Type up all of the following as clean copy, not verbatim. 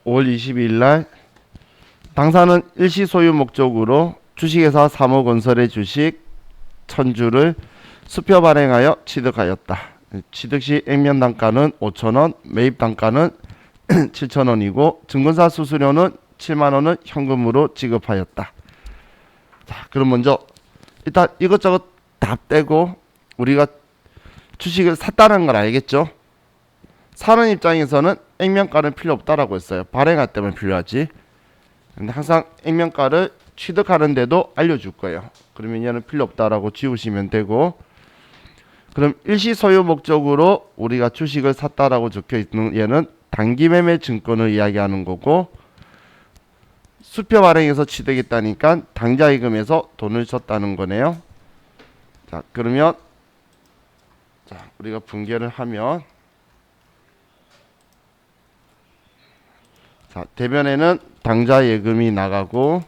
5월 22일 날 당사는 일시 소유 목적으로 주식회사 3호 건설의 주식 1000주를 수표 발행하여 취득하였다. 취득 시 액면 단가는 5,000원, 매입 단가는 7,000원이고 증권사 수수료는 7만원을 현금으로 지급하였다. 자, 그럼 먼저 일단 이것저것 다 떼고 우리가 주식을 샀다는 걸 알겠죠? 사는 입장에서는 액면가는 필요 없다라고 했어요. 발행할 때만 필요하지. 근데 항상 액면가를 취득하는데도 알려줄 거예요. 그러면 얘는 필요 없다라고 지우시면 되고, 그럼 일시 소유 목적으로 우리가 주식을 샀다라고 적혀 있는 얘는 단기 매매 증권을 이야기하는 거고, 수표 발행에서 취득했다니까 당좌예금에서 돈을 썼다는 거네요. 자, 그러면 우리가 분개를 하면, 자, 대변에는 당좌예금이 나가고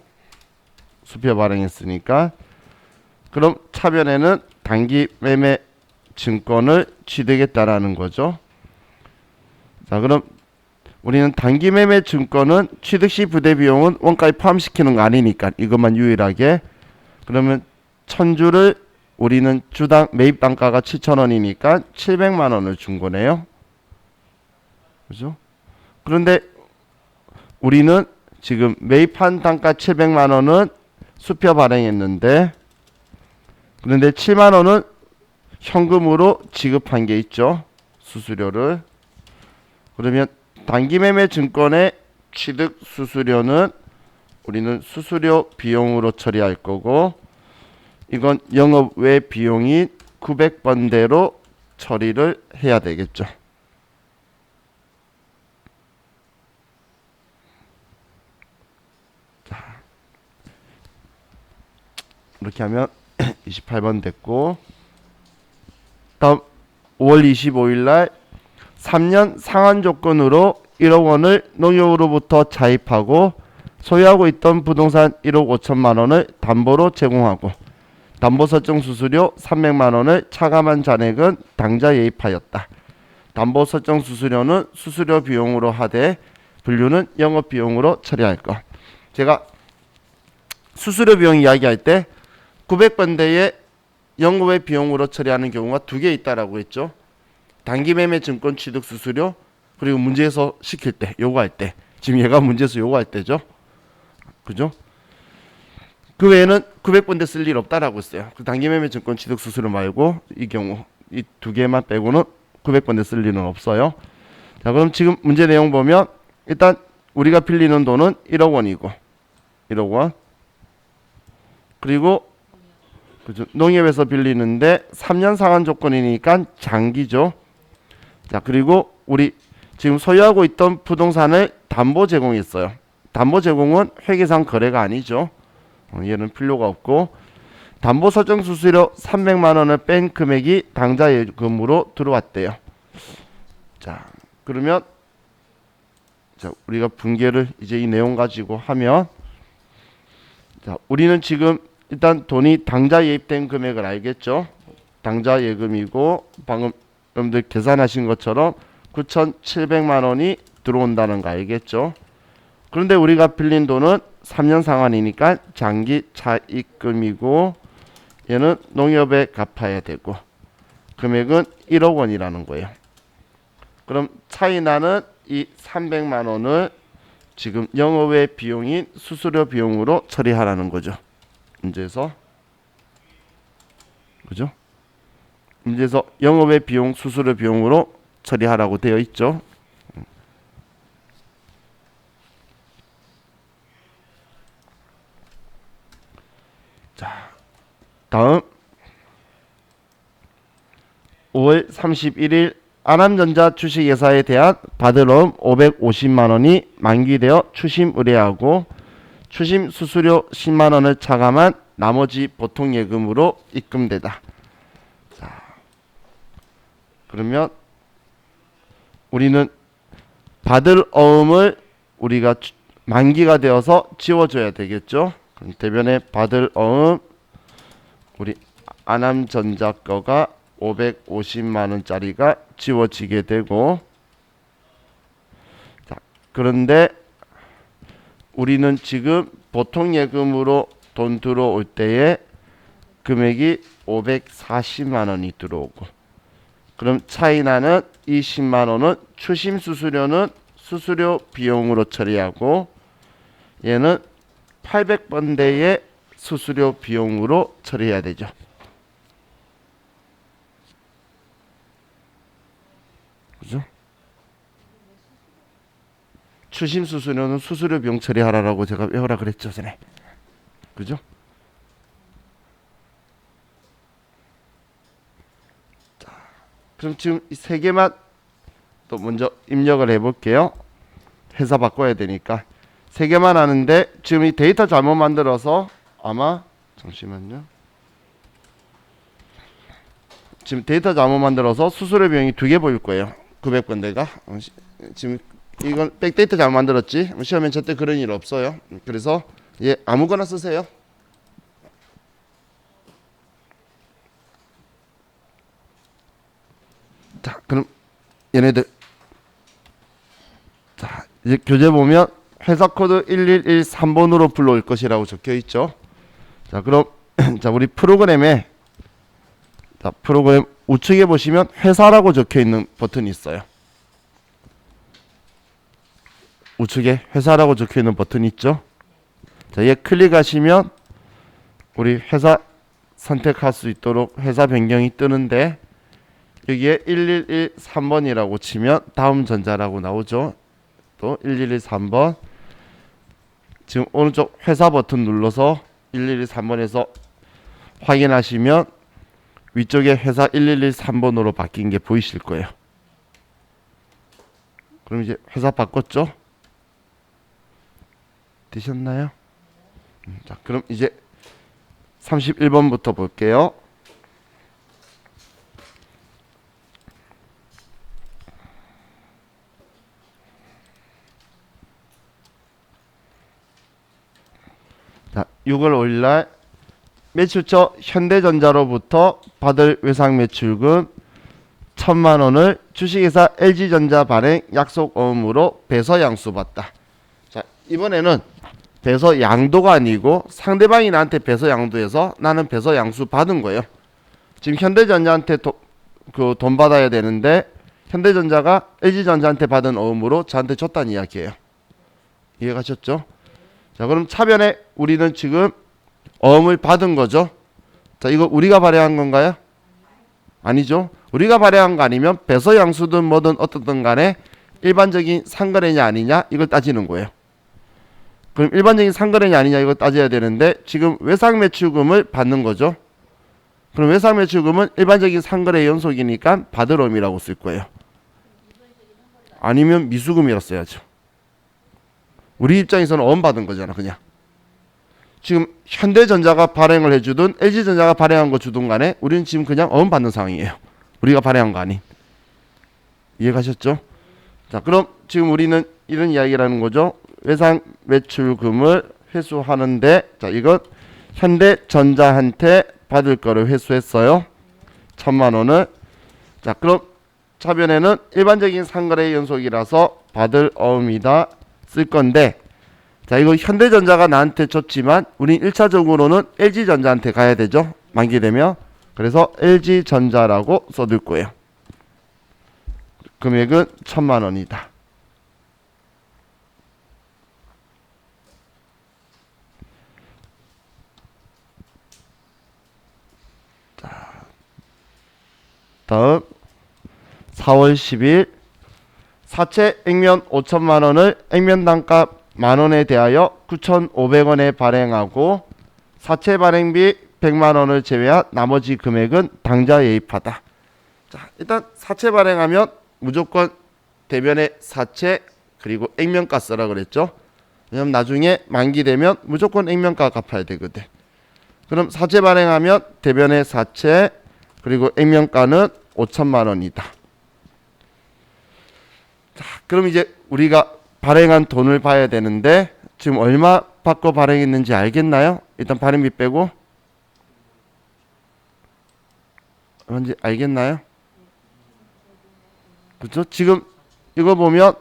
수표 발행했으니까, 그럼 차변에는 단기 매매 증권을 취득했다라는 거죠. 자, 그럼 우리는 단기 매매 증권은 취득 시 부대 비용은 원가에 포함시키는 거 아니니까 이것만 유일하게, 그러면 1000주를 우리는 주당 매입 단가가 7,000원이니까 700만 원을 준 거네요. 그죠? 그런데 우리는 지금 매입한 단가 700만 원은 수표 발행했는데, 그런데 7만 원은 현금으로 지급한 게 있죠. 수수료를. 그러면 단기 매매 증권의 취득 수수료는 우리는 수수료 비용으로 처리할 거고, 이건 영업 외 비용인 900번대로 처리를 해야 되겠죠. 자, 이렇게 하면 28번 됐고, 다음 5월 25일 날 3년 상환 조건으로 1억 원을 농협으로부터 차입하고 소유하고 있던 부동산 1억 5천만 원을 담보로 제공하고 담보 설정 수수료 300만 원을 차감한 잔액은 당좌 예입하였다. 담보 설정 수수료는 수수료 비용으로 하되 분류는 영업 비용으로 처리할 것. 제가 수수료 비용 이야기할 때 900번대에 영업의 비용으로 처리하는 경우가 두 개 있다라고 했죠. 단기 매매 증권 취득 수수료, 그리고 문제에서 시킬 때, 요구할 때. 지금 얘가 문제에서 요구할 때죠. 그죠? 그 외에는 900번대 쓸 일 없다라고 했어요. 그 단기 매매 증권 취득 수수료 말고 이 경우 이 두 개만 빼고는 900번대 쓸 일은 없어요. 자, 그럼 지금 문제 내용 보면 일단 우리가 빌리는 돈은 1억 원이고 1억 원. 그리고 그죠? 농협에서 빌리는데 3년 상환 조건이니까 장기죠. 자, 그리고 우리 지금 소유하고 있던 부동산을 담보 제공했어요. 담보 제공은 회계상 거래가 아니죠. 얘는 필요가 없고, 담보 설정 수수료 300만 원을 뺀 금액이 당좌 예금으로 들어왔대요. 자, 그러면 자, 우리가 분개를 이제 이 내용 가지고 하면, 자, 우리는 지금 일단 돈이 당좌 예입된 금액을 알겠죠. 당좌 예금이고 방금 여러분들 계산하신 것처럼 9,700만 원이 들어온다는 거 알겠죠. 그런데 우리가 빌린 돈은 3년 상환이니까 장기 차입금이고 얘는 농협에 갚아야 되고 금액은 1억 원이라는 거예요. 그럼 차이 나는 이 300만 원을 지금 영업의 비용인 수수료 비용으로 처리하라는 거죠. 문제에서. 그죠? 문제에서 영업의 비용, 수수료 비용으로 처리하라고 되어 있죠. 자, 다음 5월 31일 아남전자 주식회사에 대한 받으러온 550만 원이 만기되어 추심 의뢰하고 추심 수수료 10만 원을 차감한 나머지 보통 예금으로 입금되다. 자, 그러면 우리는 받을 어음을 우리가 만기가 되어서 지워줘야 되겠죠. 그럼 대변에 받을 어음 우리 아남전자 거가 550만 원짜리가 지워지게 되고, 자, 그런데 우리는 지금 보통 예금으로 돈 들어올 때에 금액이 540만 원이 들어오고, 그럼 차이 나는 20만 원은 추심 수수료는 수수료 비용으로 처리하고, 얘는 800번대의 수수료 비용으로 처리해야 되죠. 그죠? 추심 수수료는 수수료 비용 처리하라고 제가 외우라 그랬죠, 전에. 그죠? 자, 그럼 지금 이 세 개만 또 먼저 입력을 해볼게요. 회사 바꿔야 되니까 세 개만 하는데, 지금 이 데이터 잘못 만들어서 아마, 잠시만요. 지금 데이터 잘못 만들어서 수수료 비용이 두 개 보일 거예요. 900번대가. 지금 이건 백데이터 잘못 만들었지. 시험엔 절대 그런 일 없어요. 그래서 예, 아무거나 쓰세요. 자, 그럼 얘네들, 자, 이제 교재 보면 회사 코드 1113번으로 불러올 것이라고 적혀 있죠. 자, 그럼 자, 우리 프로그램에, 자, 프로그램 우측에 보시면 회사라고 적혀 있는 버튼이 있어요. 우측에 회사라고 적혀 있는 버튼이 있죠. 자, 얘 클릭하시면 우리 회사 선택할 수 있도록 회사 변경이 뜨는데, 여기에 1113번이라고 치면 다음 전자라고 나오죠. 또 1113번, 지금 오른쪽 회사 버튼 눌러서 1113번에서 확인하시면 위쪽에 회사 1113번으로 바뀐 게 보이실 거예요. 그럼 이제 회사 바꿨죠? 되셨나요? 자, 그럼 이제 31번부터 볼게요. 자, 6월 5일날 매출처 현대전자로부터 받을 외상 매출금 1,000만 원을 주식회사 LG전자 발행 약속 어음으로 배서 양수받다. 자, 이번에는 배서 양도가 아니고 상대방이 나한테 배서 양도해서 나는 배서 양수 받은 거예요. 지금 현대전자한테 돈 받아야 되는데, 현대전자가 LG전자한테 받은 어음으로 저한테 줬다는 이야기예요. 이해가셨죠? 자, 그럼 차변에 우리는 지금 어음을 받은 거죠. 자, 이거 우리가 발행한 건가요? 아니죠. 우리가 발행한 거 아니면 배서 양수든 뭐든 어떻든 간에 일반적인 상거래냐 아니냐 이걸 따지는 거예요. 그럼 일반적인 상거래냐 아니냐 이걸 따져야 되는데, 지금 외상 매출금을 받는 거죠. 그럼 외상 매출금은 일반적인 상거래 연속이니까 받을 어음이라고 쓸 거예요. 아니면 미수금이라 써야죠. 우리 입장에서는 어음 받은 거잖아, 그냥. 지금 현대전자가 발행을 해주든 LG전자가 발행한 거 주든 간에 우리는 지금 그냥 어음 받는 상황이에요. 우리가 발행한 거 아닌. 이해가셨죠? 자, 그럼 지금 우리는 이런 이야기를 하는 거죠. 외상 매출금을 회수하는데, 자, 이건 현대전자한테 받을 거를 회수했어요. 1,000만 원을. 자, 그럼 차변에는 일반적인 상거래 연속이라서 받을 어음이다 쓸 건데, 자, 이거 현대전자가 나한테 줬지만 우린 1차적으로는 LG전자한테 가야 되죠. 만기되면. 그래서 LG전자라고 써둘 거예요. 금액은 1,000만 원이다. 자, 다음 4월 10일 사채 액면 5천만 원을 액면 단가 만원에 대하여 9,500원에 발행하고 사채 발행비 100만 원을 제외한 나머지 금액은 당좌 예입하다. 자, 일단 사채 발행하면 무조건 대변에 사채 그리고 액면가 쓰라 그랬죠. 왜냐면 나중에 만기되면 무조건 액면가 갚아야 되거든. 그럼 사채 발행하면 대변에 사채 그리고 액면가는 5천만 원이다. 자, 그럼 이제 우리가 발행한 돈을 봐야 되는데, 지금 얼마 받고 발행했는지 알겠나요? 일단 발행비 빼고 뭔지 알겠나요? 그렇죠? 지금 이거 보면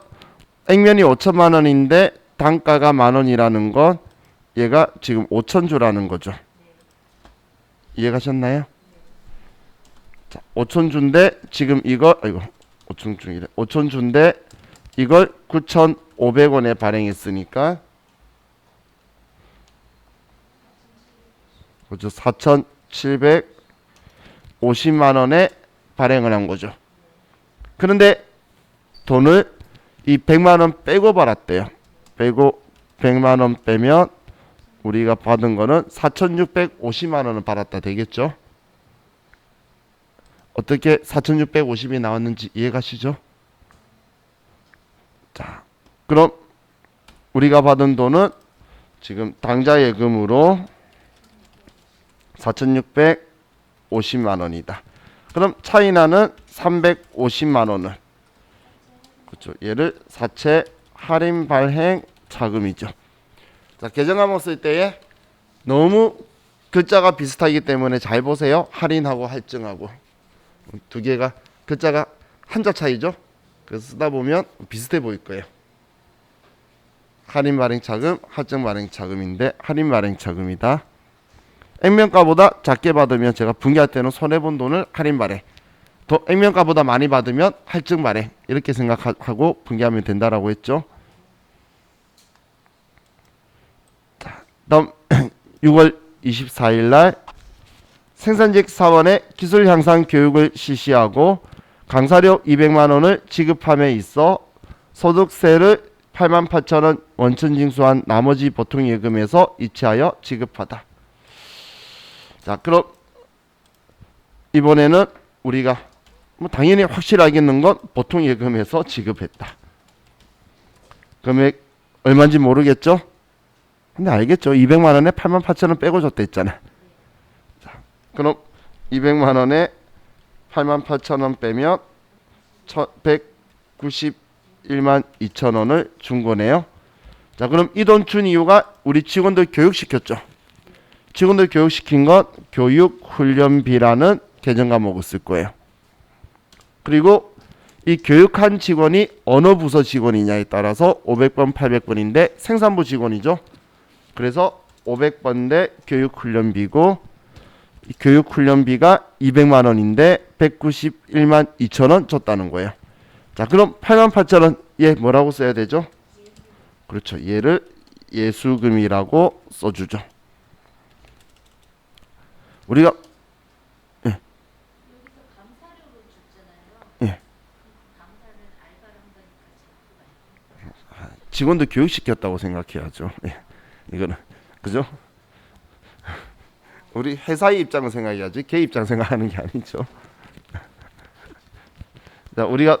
액면이 5천만 원인데 단가가 10,000원이라는 건 얘가 지금 5,000주라는 거죠. 이해가셨나요? 자, 5,000주인데 지금 이거 5,000주인데 이걸 9,500원에 발행했으니까 그죠? 4,750만 원에 발행을 한 거죠. 그런데 돈을 이 100만 원 빼고 받았대요. 빼고 100만 원 빼면 우리가 받은 거는 4,650만 원을 받았다 되겠죠? 어떻게 4,650이 나왔는지 이해가시죠? 자, 그럼 우리가 받은 돈은 지금 당좌 예금으로 4,650만 원이다. 그럼 차이나는 350만 원을 그렇죠. 얘를 사채 할인 발행 자금이죠. 자, 계정 과목 쓸 때에 너무 글자가 비슷하기 때문에 잘 보세요. 할인하고 할증하고 두 개가 글자가 한자 차이죠. 그래서 쓰다 보면 비슷해 보일 거예요. 할인 발행 자금, 할증 발행 자금인데 할인 발행 자금이다. 액면가보다 작게 받으면 제가 분기할 때는 손해본 돈을 할인 발행, 더 액면가보다 많이 받으면 할증 발행 이렇게 생각하고 분기하면 된다라고 했죠. 자, 다음 6월 24일 날 생산직 사원의 기술 향상 교육을 실시하고 강사료 200만 원을 지급함에 있어 소득세를 88,000원 원천 징수한 나머지 보통 예금에서 이체하여 지급하다. 자, 그럼 이번에는 우리가 뭐 당연히 확실하겠는 건 보통 예금에서 지급했다. 금액 얼마인지 모르겠죠? 근데 알겠죠? 200만 원에 88,000원 빼고 줬다 했잖아. 자, 그럼 200만 원에 88,000원 빼면 191만 2천 원을 준 거네요. 자, 그럼 이 돈 준 이유가 우리 직원들 교육시켰죠. 직원들 교육시킨 건 교육훈련비라는 계정 과목을 쓸 거예요. 그리고 이 교육한 직원이 어느 부서 직원이냐에 따라서 500번, 800번인데 생산부 직원이죠. 그래서 500번 대 교육훈련비고 이 교육훈련비가 200만 원인데 191만 2천 원 줬다는 거예요. 자, 그럼 88,000원 얘 뭐라고 써야 되죠? 그렇죠. 얘를 예수금이라고 써주죠. 우리가 예. 예. 직원들 교육시켰다고 생각해야죠. 예. 이거는 그죠? 우리 회사의 입장을 생각해야지 걔 입장 생각하는 게 아니죠. 자, 우리가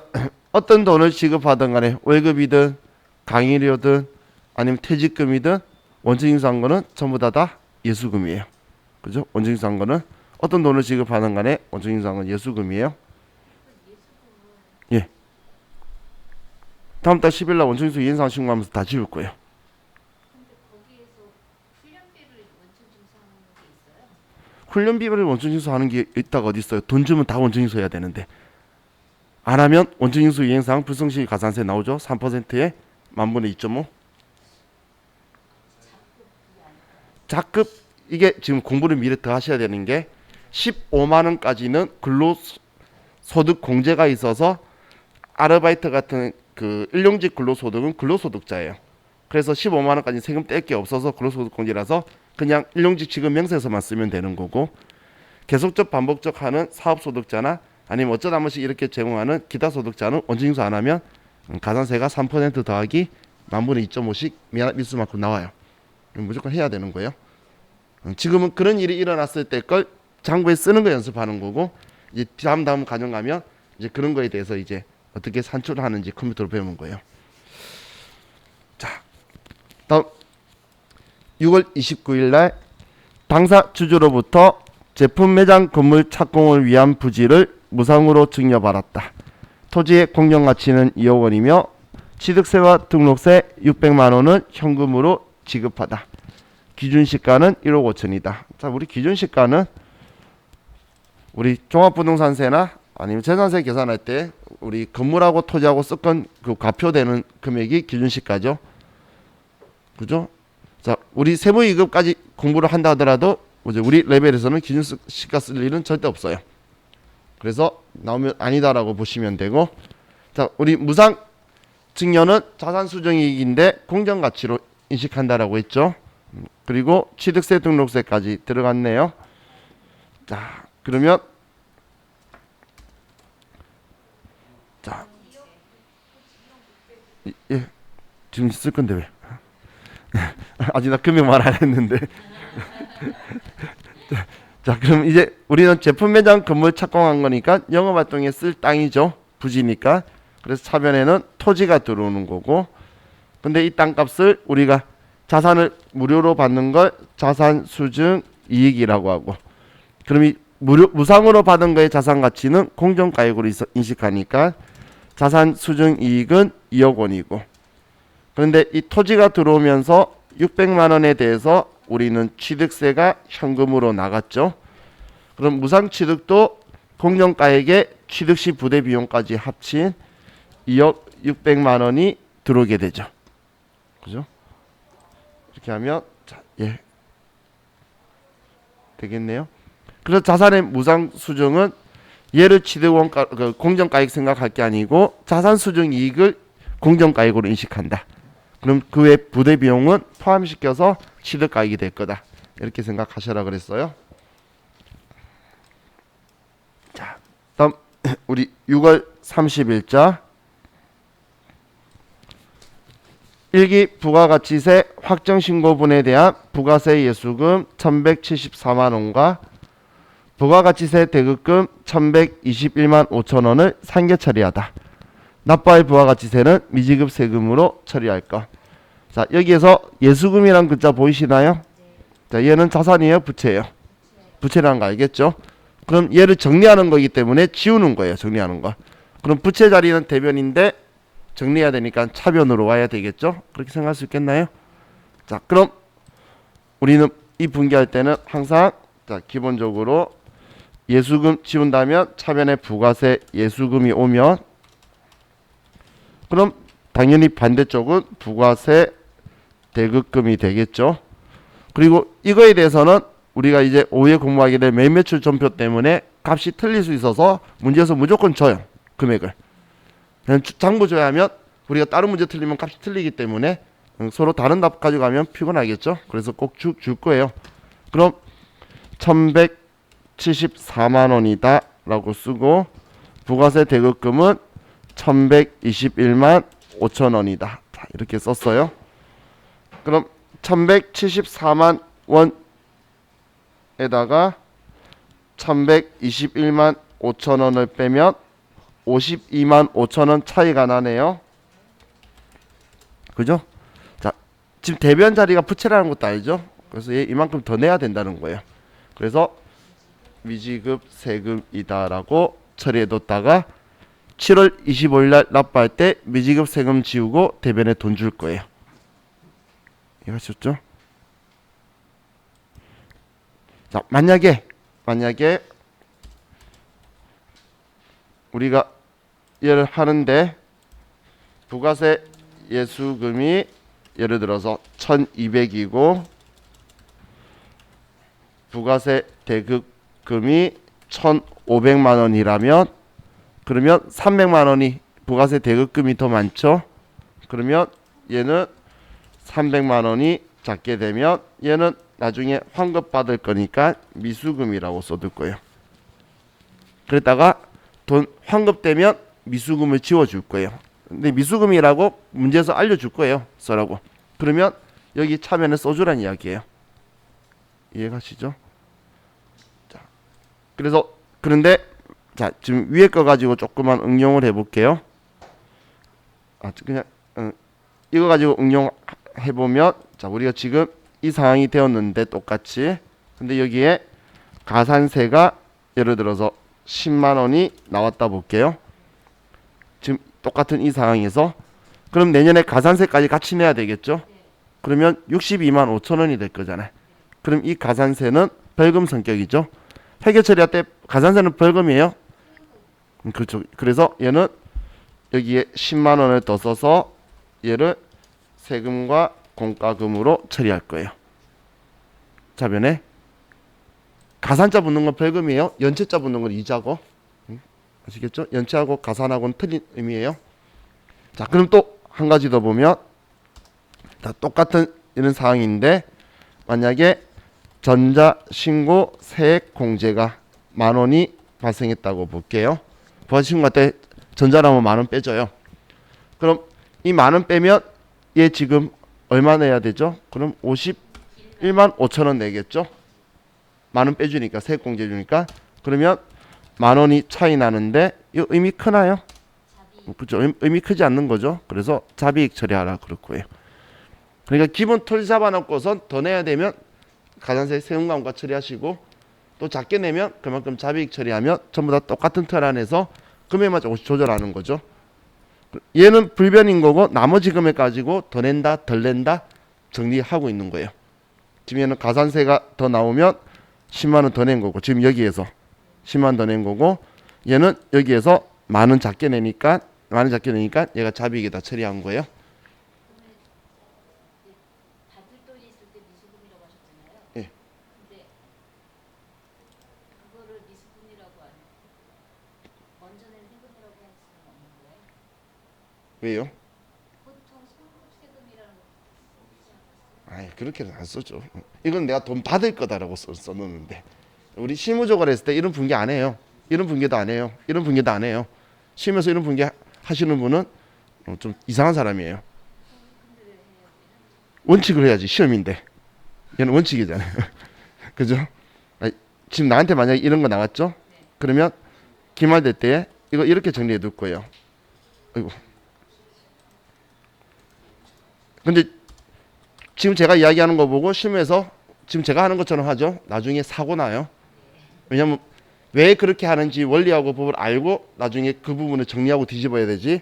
어떤 돈을 지급하든 간에 월급이든 강의료든 아니면 퇴직금이든 원천징수한 거는 전부 다 예수금이에요. 그죠? 원천징수한 거는 어떤 돈을 지급하든 간에 원천징수한 건 예수금이에요. 예. 다음 달 10일 날 원천징수 이행사항 신고하면서 다 지울 거예요. 훈련비를 원천징수하는 게 있다가 어디 있어요? 돈 주면 다 원천징수해야 되는데 안 하면 원천징수 이행사항 불성실 가산세 나오죠. 3%에 만분의 2.5. 자급 이게 지금 공부를 미리 더 하셔야 되는 게 15만 원까지는 근로소득 공제가 있어서 아르바이트 같은 그 일용직 근로소득은 근로소득자예요. 그래서 15만 원까지 세금 뗄 게 없어서 근로소득 공제라서 그냥 일용직 지급 명세서만 쓰면 되는 거고 계속적 반복적 하는 사업소득자나 아니면 어쩌다 한 번씩 이렇게 제공하는 기타 소득자는 원천징수 안 하면 가산세가 3% 더하기 만분의 2.5씩 미수만큼 나와요. 무조건 해야 되는 거예요. 지금은 그런 일이 일어났을 때 걸 장부에 쓰는 거 연습하는 거고 이제 다음 과정 가면 이제 그런 거에 대해서 이제 어떻게 산출하는지 컴퓨터로 배우는 거예요. 자, 다음 6월 29일 날 당사 주주로부터 제품 매장 건물 착공을 위한 부지를 무상으로 증여받았다. 토지의 공정가치는 2억 원이며 취득세와 등록세 600만 원은 현금으로 지급하다. 기준시가는 1억 5천이다. 자, 우리 기준시가는 우리 종합부동산세나 아니면 재산세 계산할 때 우리 건물하고 토지하고 섞은 그 과표되는 금액이 기준시가죠. 그죠? 자, 우리 세무 2급까지 공부를 한다 하더라도 이제 우리 레벨에서는 기준 시가 쓸 일은 절대 없어요. 그래서 나오면 아니다라고 보시면 되고, 자, 우리 무상 증여는 자산 수정이익인데 공정 가치로 인식한다라고 했죠. 그리고 취득세 등록세까지 들어갔네요. 자, 그러면 자, 예, 지금 쓸 건데 왜? 아직 나 금액 말 안 했는데. 자, 그럼 이제 우리는 제품 매장 건물 착공한 거니까 영업 활동에 쓸 땅이죠. 부지니까. 그래서 차변에는 토지가 들어오는 거고. 근데 이 땅값을 우리가 자산을 무료로 받는 걸 자산 수증 이익이라고 하고. 그럼 이 무상으로 받은 거의 자산 가치는 공정가액으로 인식하니까 자산 수증 이익은 2억 원이고. 그런데 이 토지가 들어오면서 600만 원에 대해서 우리는 취득세가 현금으로 나갔죠. 그럼 무상 취득도 공정가액에 취득시 부대 비용까지 합친 2억 600만 원이 들어오게 되죠. 그죠? 이렇게 하면 자, 예. 되겠네요. 그래서 자산의 무상 수증은 얘를 취득원가 공정가액 생각할 게 아니고 자산 수증 이익을 공정가액으로 인식한다. 그럼 그 외 부대 비용은 포함시켜서 취득가액이 될 거다. 이렇게 생각하셔라 그랬어요. 자, 다음 우리 6월 30일자 1기 부가가치세 확정신고분에 대한 부가세 예수금 1174만 원과 부가가치세 대급금 1121만 5천 원을 상계 처리하다. 납부할 부가가치세는 미지급 세금으로 처리할 것. 자, 여기에서 예수금이란 글자 보이시나요? 자, 얘는 자산이에요, 부채예요? 부채라는 거 알겠죠? 그럼 얘를 정리하는 거기 때문에 지우는 거예요, 정리하는 거. 그럼 부채 자리는 대변인데 정리해야 되니까 차변으로 와야 되겠죠? 그렇게 생각할 수 있겠나요? 자, 그럼 우리는 이 분기할 때는 항상 자, 기본적으로 예수금 지운다면 차변에 부가세 예수금이 오면 그럼 당연히 반대쪽은 부가세 대급금이 되겠죠. 그리고 이거에 대해서는 우리가 이제 오후에 공부하게 될 매매출 전표 때문에 값이 틀릴 수 있어서 문제에서 무조건 줘요. 금액을. 장부 줘야 하면 우리가 다른 문제 틀리면 값이 틀리기 때문에 서로 다른 답 가져가면 피곤하겠죠. 그래서 꼭 줄 거예요. 그럼 1174만 원이다 라고 쓰고 부가세 대급금은 1121만 5천 원이다. 이렇게 썼어요. 그럼 1174만 원에다가 1121만 5천 원을 빼면 52만 5천 원 차이가 나네요. 그죠? 자, 지금 대변 자리가 부채라는 것도 알죠? 그래서 얘 이만큼 더 내야 된다는 거예요. 그래서 미지급 세금이다라고 처리해뒀다가 7월 25일 날 납부할 때 미지급 세금 지우고 대변에 돈 줄 거예요. 이해하셨죠? 자, 만약에 우리가 얘를 하는데 부가세 예수금이 예를 들어서 1200이고 부가세 대급금이 1500만 원이라면 그러면 300만 원이 부가세 대급금이 더 많죠. 그러면 얘는 300만 원이 작게 되면 얘는 나중에 환급 받을 거니까 미수금이라고 써둘 거예요. 그랬다가 돈 환급되면 미수금을 지워줄 거예요. 근데 미수금이라고 문제에서 알려줄 거예요. 써라고. 그러면 여기 차면에 써주란 이야기예요. 이해가시죠? 자, 그래서 그런데 자, 지금 위에 거 가지고 조금만 응용을 해볼게요. 그냥 이거 가지고 응용해 보면 자, 우리가 지금 이 상황이 되었는데 똑같이 근데 여기에 가산세가 예를 들어서 10만 원이 나왔다 볼게요. 지금 똑같은 이 상황에서 그럼 내년에 가산세까지 같이 내야 되겠죠? 그러면 62만 5천 원이 될 거잖아요. 그럼 이 가산세는 벌금 성격이죠. 회계 처리할 때 가산세는 벌금이에요. 그렇죠. 그래서 얘는 여기에 10만 원을 더 써서 얘를 세금과 공과금으로 처리할 거예요. 자변에 가산자 붙는 건 벌금이에요. 연체자 붙는 건 이자고. 아시겠죠? 연체하고 가산하고는 틀린 의미예요. 자, 그럼 또 한 가지 더 보면 다 똑같은 이런 상황인데 만약에 전자신고 세액 공제가 10,000원이 발생했다고 볼게요. 부가신고할 때 전자라면 10,000원 빼줘요. 그럼 이 10,000원 빼면 얘 지금 얼마 내야 되죠? 그럼 51만 5천 원 내겠죠? 10,000원 빼주니까 세액 공제 주니까 그러면 10,000원이 차이 나는데 이 의미 크나요? 그죠? 의미 크지 않는 거죠. 그래서 자비익 처리하라 그렇고요. 그러니까 기본 토지 잡아놓고선 더 내야 되면 가산세 세금감가 처리하시고 또 작게 내면 그만큼 자비익 처리하면 전부 다 똑같은 틀 안에서 금액만 조금씩 조절하는 거죠. 얘는 불변인 거고 나머지 금액 가지고 더 낸다 덜 낸다 정리하고 있는 거예요. 지금 얘는 가산세가 더 나오면 10만 원 더 낸 거고 지금 여기에서 10만 원 더 낸 거고 얘는 여기에서 10,000원 작게 내니까 얘가 자비익에다 처리한 거예요. 받을 돈이 있을 때 미수금이라고 하셨잖아요. 예. 근데 그거를 미수금이라고 안 먼저 낸 세금이라고 할 수는 없는 거예요? 왜요? 보통 세금이라는 거 쓰지 않았어요? 아이 그렇게는 안 쓰죠. 이건 내가 돈 받을 거다라고 써놓는데 우리 실무적으로 했을 때 이런 분계 안 해요. 이런 분계도 안 해요. 이런 분계도 안 해요. 시험에서 이런 분계 하시는 분은 좀 이상한 사람이에요. 원칙을 해야지 시험인데 얘는 원칙이잖아요. 그죠? 아니, 지금 나한테 만약에 이런 거 나왔죠? 그러면 기말될 때 이거 이렇게 정리해 둘 거예요. 아이고. 근데 지금 제가 이야기하는 거 보고 시험에서 지금 제가 하는 것처럼 하죠. 나중에 사고 나요. 왜냐면 왜 그렇게 하는지 원리하고 법을 알고 나중에 그 부분을 정리하고 뒤집어야 되지.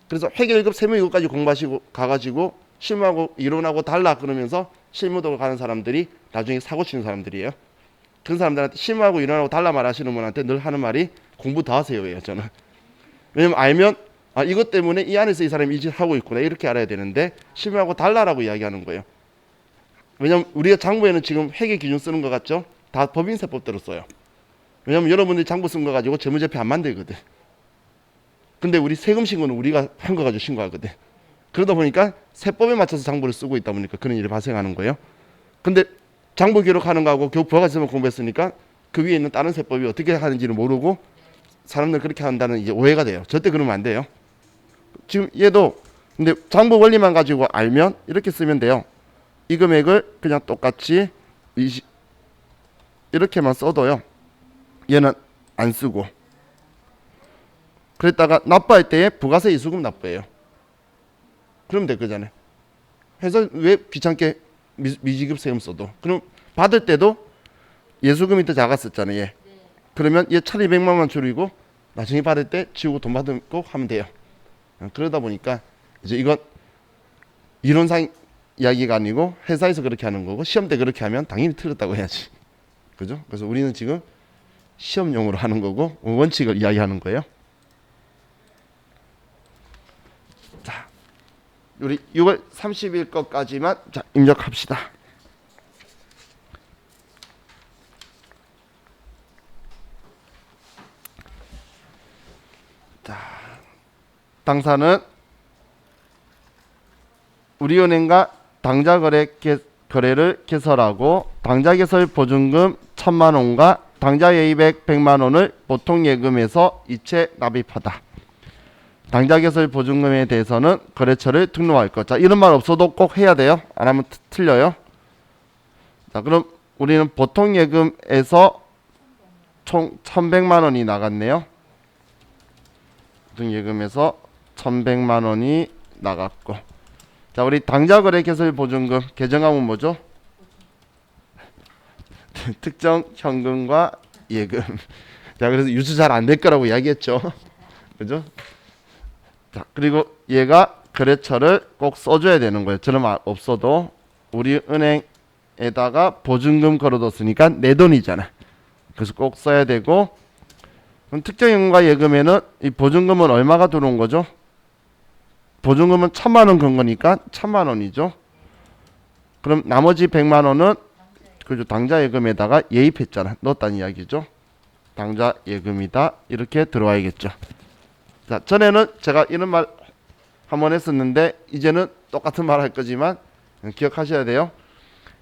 그래서 회계 1급 세무 2급까지 공부하시고 가가지고 실무하고 이론하고 달라 그러면서 실무도 가는 사람들이 나중에 사고 치는 사람들이에요. 그런 사람들한테 실무하고 이론하고 달라 말하시는 분한테 늘 하는 말이 공부 더 하세요예요. 저는. 왜냐면 알면 아 이것 때문에 이 안에서 이 사람이 이 짓 하고 있구나 이렇게 알아야 되는데 실무하고 달라라고 이야기하는 거예요. 왜냐면 우리가 장부에는 지금 회계 기준 쓰는 것 같죠? 다 법인세법대로 써요. 왜냐면 여러분들이 장부 쓴 거 가지고 재무제표 안 만들거든. 근데 우리 세금 신고는 우리가 한 거 가지고 신고하거든. 그러다 보니까 세법에 맞춰서 장부를 쓰고 있다 보니까 그런 일이 발생하는 거예요. 근데 장부 기록하는 거하고 교육 부가가치세법 공부했으니까 그 위에 있는 다른 세법이 어떻게 하는지를 모르고 사람들 그렇게 한다는 이제 오해가 돼요. 절대 그러면 안 돼요. 지금 얘도 근데 장부 원리만 가지고 알면 이렇게 쓰면 돼요. 이 금액을 그냥 똑같이 이렇게만 써도요. 얘는 안 쓰고 그랬다가 납부할 때에 부가세 이수금 납부해요. 그러면 될 거잖아요. 회사 왜 귀찮게 미지급 세금 써도 그럼 받을 때도 예수금이 더 작았었잖아요. 얘. 그러면 얘 1,200만원 줄이고 나중에 받을 때 지우고 돈 받고 하면 돼요. 그러다 보니까 이제 이건 이론상 이야기가 아니고 회사에서 그렇게 하는 거고 시험 때 그렇게 하면 당연히 틀렸다고 해야지. 그죠? 그래서 우리는 지금 시험용으로 하는 거고 원칙을 이야기하는 거예요. 자, 우리 6월 30일 것까지만 자 입력합시다. 자, 당사는 우리은행과 당자거래를 개설하고 당자개설 보증금 1,000만 원과 당자예의백 100만 원을 보통예금에서 이체 납입하다. 당자개설 보증금에 대해서는 거래처를 등록할 것. 자, 이런 말 없어도 꼭 해야 돼요. 안 하면 틀려요. 자, 그럼 우리는 보통예금에서 총 1,100만 원이 나갔네요. 보통예금에서 1,100만 원이 나갔고. 자, 우리 당자거래 개설 보증금 개정하면 뭐죠? 특정 현금과 예금. 자, 그래서 유추 잘 안 될 거라고 이야기했죠. 그죠? 자, 그리고 얘가 거래처를 꼭 써줘야 되는 거예요. 저는 없어도 우리 은행에다가 보증금 걸어뒀으니까 내 돈이잖아. 그래서 꼭 써야 되고, 그럼 특정 현금과 예금에는 이 보증금은 얼마가 들어온 거죠? 보증금은 1,000만 원 건 거니까 1,000만 원이죠. 그럼 나머지 100만 원은 그죠, 당좌 예금에다가 예입했잖아. 넣었다는 이야기죠. 당좌 예금이다. 이렇게 들어와야겠죠. 자, 전에는 제가 이런 말 한번 했었는데 이제는 똑같은 말 할 거지만 기억하셔야 돼요.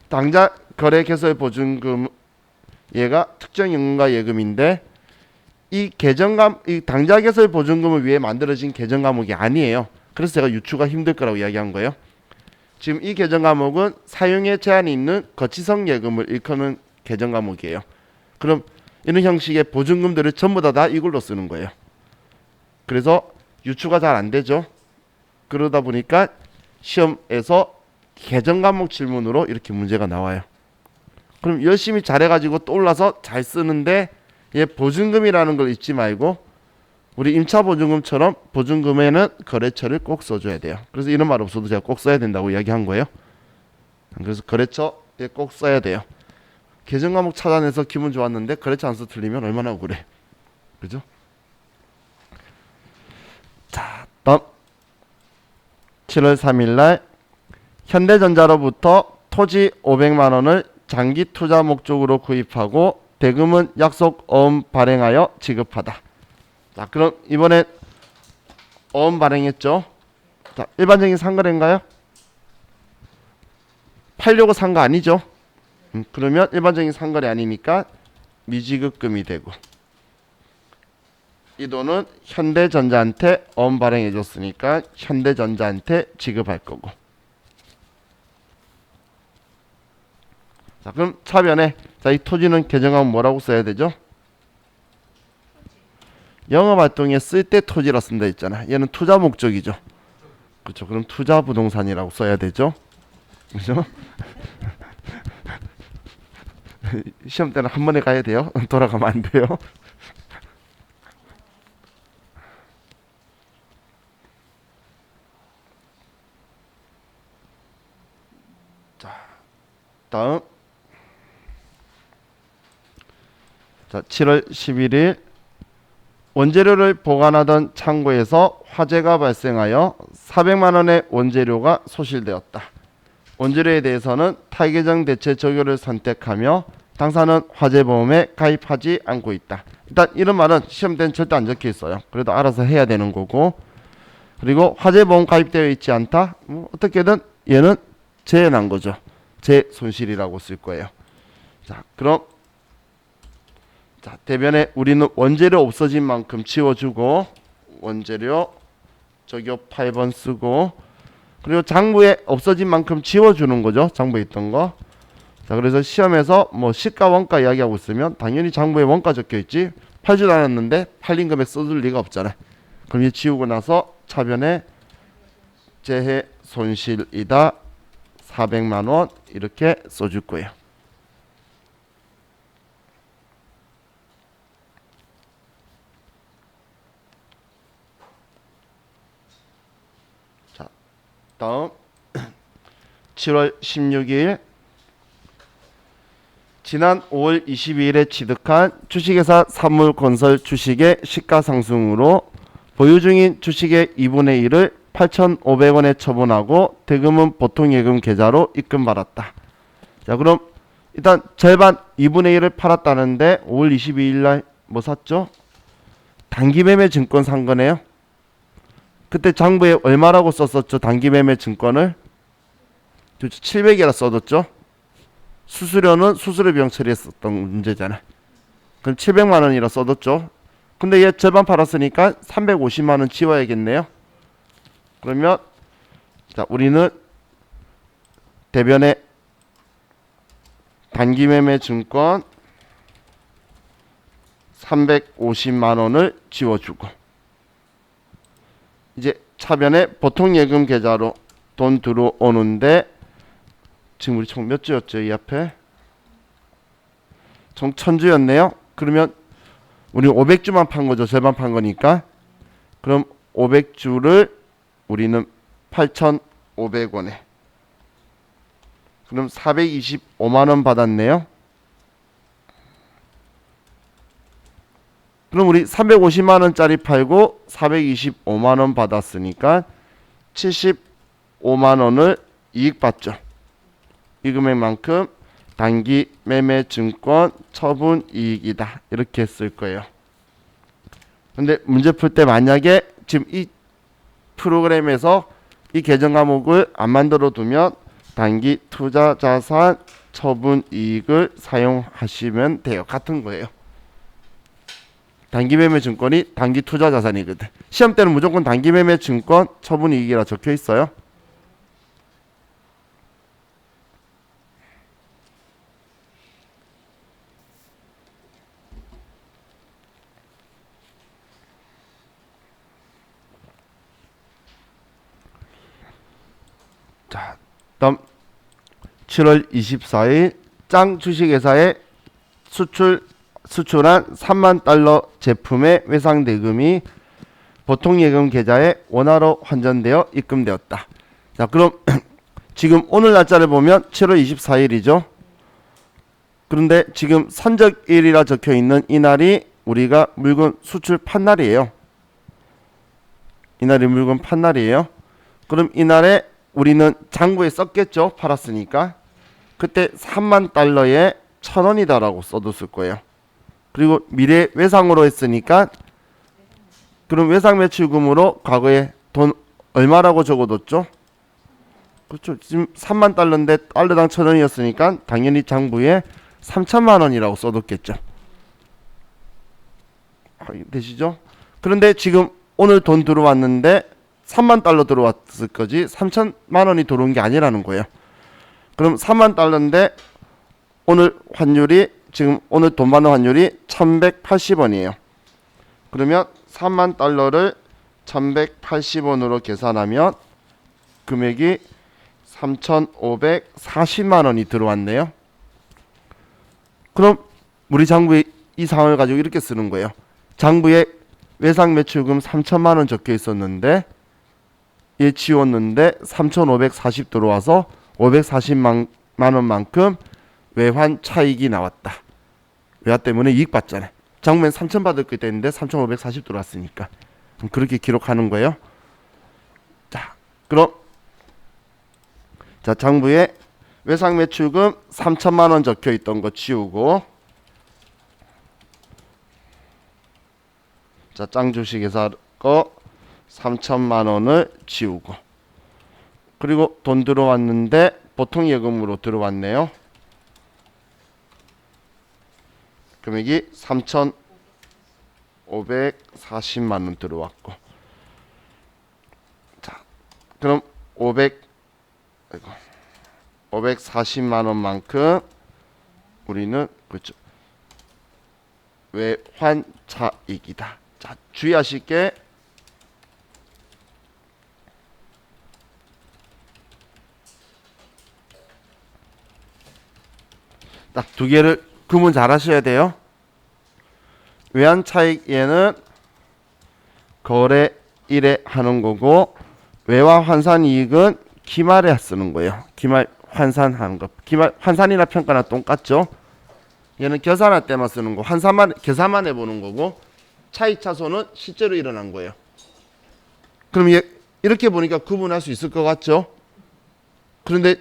당좌 거래 개설 보증금 얘가 특정 연금과 예금인데 이 당좌 개설 보증금을 위해 만들어진 계정 과목이 아니에요. 그래서 제가 유추가 힘들 거라고 이야기한 거예요. 지금 이 계정 과목은 사용에 제한이 있는 거치성 예금을 일컫는 계정 과목이에요. 그럼 이런 형식의 보증금들을 전부 다 이걸로 쓰는 거예요. 그래서 유추가 잘 안 되죠. 그러다 보니까 시험에서 계정 과목 질문으로 이렇게 문제가 나와요. 그럼 열심히 잘해가지고 떠올라서 잘 쓰는데 얘 보증금이라는 걸 잊지 말고 우리 임차 보증금처럼 보증금에는 거래처를 꼭 써줘야 돼요. 그래서 이런 말 없어도 제가 꼭 써야 된다고 이야기한 거예요. 그래서 거래처에 꼭 써야 돼요. 계정 과목 찾아내서 기분 좋았는데 거래처 안 써 틀리면 얼마나 억울해. 그죠? 자, 다음 7월 3일 날 현대전자로부터 토지 500만 원을 장기 투자 목적으로 구입하고 대금은 약속 어음 발행하여 지급하다. 자, 그럼 이번에 어음 발행했죠. 자, 일반적인 상거래인가요? 팔려고 산 거 아니죠? 그러면 일반적인 상거래 아니니까 미지급금이 되고 이 돈은 현대전자한테 어음 발행해 줬으니까 현대전자한테 지급할 거고. 자, 그럼 차변에 자, 이 토지는 계정하면 뭐라고 써야 되죠? 영업활동에 쓸 때 토지라 쓴다 했잖아. 얘는 투자 목적이죠. 그렇죠. 그럼 투자 부동산이라고 써야 되죠. 그죠? 시험 때는 한 번에 가야 돼요. 돌아가면 안 돼요. 자, 다음. 자, 7월 11일 원재료를 보관하던 창고에서 화재가 발생하여 400만 원의 원재료가 소실되었다. 원재료에 대해서는 타계정 대체 적용을 선택하며 당사는 화재보험에 가입하지 않고 있다. 일단 이런 말은 시험 때는 절대 안 적혀 있어요. 그래도 알아서 해야 되는 거고. 그리고 화재보험 가입되어 있지 않다. 어떻게든 얘는 재해난 거죠. 재 손실이라고 쓸 거예요. 자, 그럼 자, 대변에 우리는 원재료 없어진 만큼 지워주고 원재료 적용 8번 쓰고 그리고 장부에 없어진 만큼 지워주는 거죠. 장부에 있던 거. 자, 그래서 시험에서 뭐 시가 원가 이야기하고 있으면 당연히 장부에 원가 적혀 있지. 팔지도 않았는데 팔린 금액 써줄 리가 없잖아요. 그럼 이 지우고 나서 차변에 재해 손실이다 400만 원 이렇게 써줄 거예요. 자, 다음 7월 16일 지난 5월 22일에 취득한 주식회사 산물건설 주식의 시가상승으로 보유 중인 주식의 2분의 1을 8,500원에 처분하고 대금은 보통예금 계좌로 입금받았다. 자, 그럼 일단 절반 2분의 1을 팔았다는데 5월 22일 날 뭐 샀죠? 단기매매 증권 산 거네요. 그때 장부에 얼마라고 썼었죠? 단기매매 증권을 700이라 써뒀죠. 수수료는 수수료 비용 처리했었던 문제잖아. 그럼 700만 원이라 써뒀죠. 근데 얘 절반 팔았으니까 350만 원 지워야겠네요. 그러면 자, 우리는 대변에 단기매매 증권 350만 원을 지워주고 이제 차변에 보통예금 계좌로 돈 들어오는데 지금 우리 총 몇 주였죠? 이 앞에 총 1000주였네요. 그러면 우리 500주만 판 거죠. 절반 판 거니까. 그럼 500주를 우리는 8,500원에 그럼 425만 원 받았네요. 그럼 우리 350만 원짜리 팔고 425만 원 받았으니까 75만 원을 이익 받죠. 이 금액만큼 단기 매매 증권 처분 이익이다. 이렇게 쓸 거예요. 근데 문제 풀 때 만약에 지금 이 프로그램에서 이 계정 과목을 안 만들어 두면 단기 투자 자산 처분 이익을 사용하시면 돼요. 같은 거예요. 단기 매매 증권이 단기 투자 자산이거든. 시험 때는 무조건 단기 매매 증권 처분 이익이라 적혀 있어요. 자, 다음 7월 24일 짱 주식회사에 수출한 3만 달러 제품의 외상 대금이 보통 예금 계좌에 원화로 환전되어 입금되었다. 자, 그럼 지금 오늘 날짜를 보면 7월 24일이죠. 그런데 지금 선적일이라 적혀 있는 이날이 우리가 물건 수출 판날이에요. 이날이 물건 판날이에요. 그럼 이날에 우리는 장부에 썼겠죠. 팔았으니까. 그때 3만 달러에 1,000원이다라고 써뒀을 거예요. 그리고 미래 외상으로 했으니까 그럼 외상 매출금으로 과거에 돈 얼마라고 적어뒀죠? 그렇죠. 지금 3만 달러인데 달러당 1,000원이었으니까 당연히 장부에 3천만 원이라고 써뒀겠죠. 되시죠? 그런데 지금 오늘 돈 들어왔는데 3만 달러 들어왔을 거지 3천만 원이 들어온 게 아니라는 거예요. 그럼 3만 달러인데 오늘 환율이 지금 오늘 돈 받는 환율이 1180원이에요. 그러면 3만 달러를 1180원으로 계산하면 금액이 3,540만 원이 들어왔네요. 그럼 우리 장부에 이 상황을 가지고 이렇게 쓰는 거예요. 장부에 외상 매출금 3천만 원 적혀 있었는데 얘 지웠는데 3,540 들어와서 540만 원만큼 외환 차익이 나왔다. 외화 때문에 이익 받잖아요. 장부엔 3,000 받을 거 있는데 3,540 들어왔으니까 그렇게 기록하는 거예요. 자, 그럼 자 장부에 외상 매출금 3천만 원 적혀 있던 거 지우고 자 짱 주식회사 거 3천만 원을 지우고 그리고 돈 들어왔는데 보통 예금으로 들어왔네요. 금액이 3,540만 원 들어왔고 자 그럼 540만 원만큼 우리는 그렇죠. 외환 차익이다. 자 주의하실 게 딱 두 개를 구분 잘 하셔야 돼요. 외환 차익에는 거래일에 하는 거고 외화 환산 이익은 기말에 쓰는 거예요. 기말 환산하는 거. 기말 환산이나 평가나 똑같죠. 얘는 계산할 때만 쓰는 거. 환산만 계산만 해보는 거고 차익 차손은 실제로 일어난 거예요. 그럼 얘 이렇게 보니까 구분할 수 있을 것 같죠? 그런데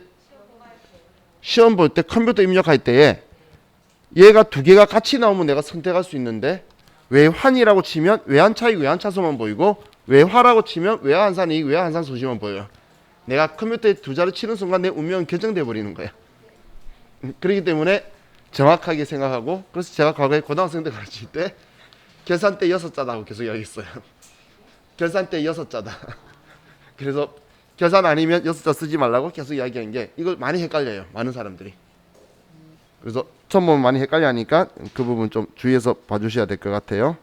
시험 볼 때 컴퓨터 입력할 때에 얘가 두 개가 같이 나오면 내가 선택할 수 있는데 외환이라고 치면 외환 차익, 외환 차손만 보이고 외화라고 치면 외화 환산 이익, 외화 환산 소시만 보여요. 내가 컴퓨터에 두 자를 치는 순간 내 운명은 결정돼 버리는 거야. 그렇기 때문에 정확하게 생각하고 그래서 제가 과거에 고등학생 때 가르칠 때 계산대 6자다고 계속 이야기했어요. 계산대 6자다. 그래서 계산 아니면 6자 쓰지 말라고 계속 이야기한 게 이걸 많이 헷갈려요. 많은 사람들이. 그래서 처음 보면 많이 헷갈려 하니까 그 부분 좀 주의해서 봐주셔야 될 것 같아요.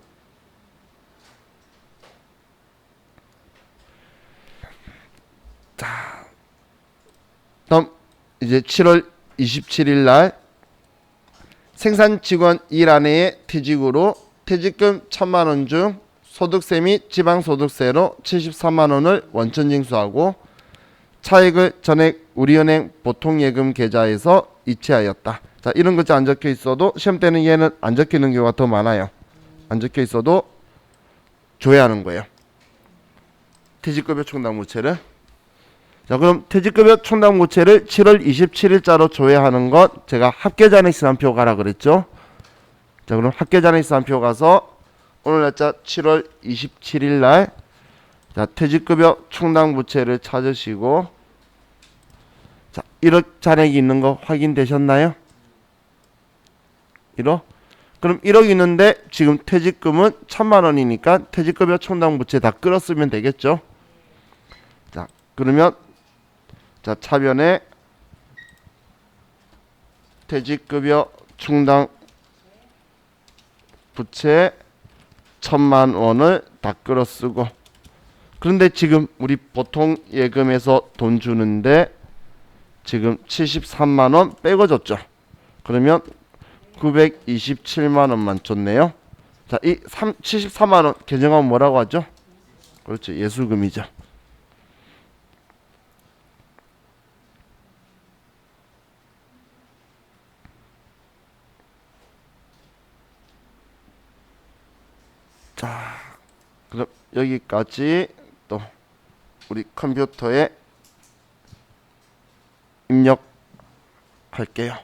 자, 다음 이제 7월 27일 날 생산 직원 일 안에의 퇴직으로 퇴직금 1,000만 원 중 소득세 및 지방소득세로 73만 원을 원천 징수하고 차익을 전액 우리은행 보통예금 계좌에서 이체하였다. 자, 이런 글자 안 적혀 있어도 시험 때는 얘는 안 적혀 있는 경우가 더 많아요. 안 적혀 있어도 줘야 하는 거예요. 퇴직급여 충당물체를. 자, 그럼 퇴직급여 충당 부채를 7월 27일자로 조회하는 것 제가 합계잔액시산표 가라 그랬죠. 자, 그럼 합계잔액시산표 가서 오늘 날짜 7월 27일 날 자, 퇴직급여 충당 부채를 찾으시고 자, 1억 잔액이 있는 거 확인되셨나요? 1억? 그럼 1억 있는데 지금 퇴직금은 1,000만 원이니까 퇴직급여 충당 부채 다 끌었으면 되겠죠. 자, 그러면 자, 차변에 퇴직급여 충당 부채 1,000만 원을 다 끌어쓰고 그런데 지금 우리 보통 예금에서 돈 주는데 지금 73만 원 빼고 줬죠. 그러면 927만 원만 줬네요. 자, 이 73만 원 계정하면 뭐라고 하죠? 그렇죠. 예수금이죠. 자, 그럼 여기까지 또 우리 컴퓨터에 입력할게요.